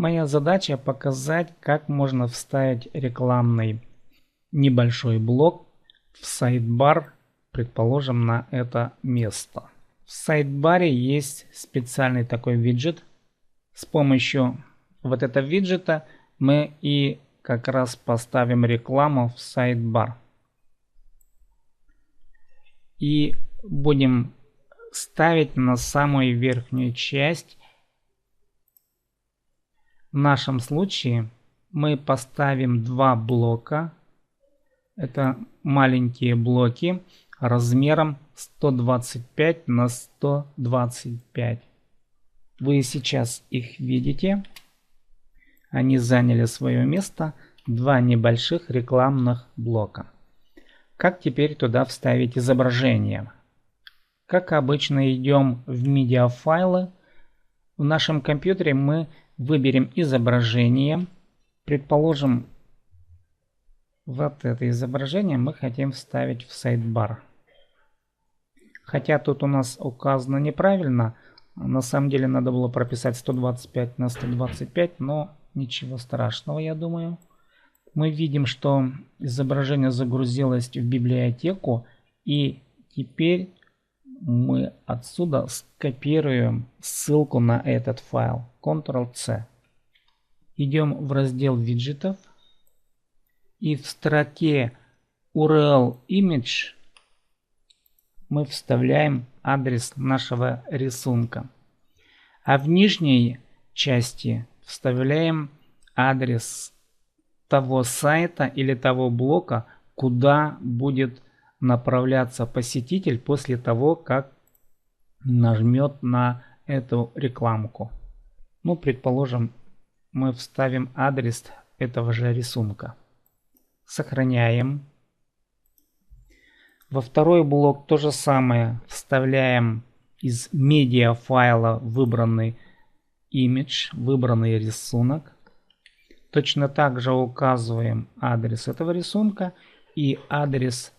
Моя задача показать, как можно вставить рекламный небольшой блок в сайдбар, предположим, на это место. В сайдбаре есть специальный такой виджет. С помощью вот этого виджета мы и как раз поставим рекламу в сайдбар. И будем ставить на самую верхнюю часть. В нашем случае мы поставим два блока. Это маленькие блоки размером 125 на 125. Вы сейчас их видите. Они заняли свое место. Два небольших рекламных блока. Как теперь туда вставить изображение? Как обычно, идем в медиафайлы. В нашем компьютере мы выберем изображение. Предположим, вот это изображение мы хотим вставить в сайдбар. Хотя тут у нас указано неправильно. На самом деле надо было прописать 125 на 125, но ничего страшного, я думаю. Мы видим, что изображение загрузилось в библиотеку, и теперь мы отсюда скопируем ссылку на этот файл. Ctrl-C. Идем в раздел виджетов. И в строке URL image мы вставляем адрес нашего рисунка. А в нижней части вставляем адрес того сайта или того блока, куда будет направляться посетитель после того, как нажмет на эту рекламку. Ну, предположим, мы вставим адрес этого же рисунка. Сохраняем. Во второй блок то же самое. Вставляем из медиа файла выбранный image, выбранный рисунок. Точно так же указываем адрес этого рисунка и адрес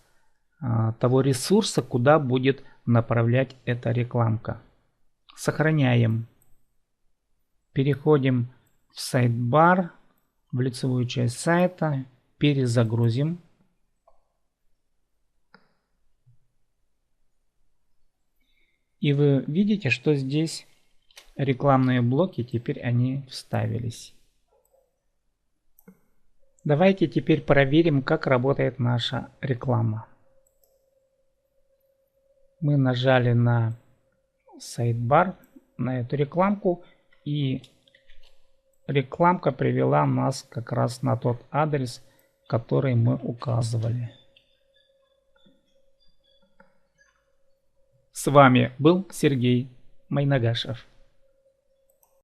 того ресурса, куда будет направлять эта рекламка. Сохраняем. Переходим в сайдбар, в лицевую часть сайта, перезагрузим. И вы видите, что здесь рекламные блоки, теперь они вставились. Давайте теперь проверим, как работает наша реклама. Мы нажали на сайдбар, на эту рекламку, и рекламка привела нас как раз на тот адрес, который мы указывали. С вами был Сергей Майнагашев.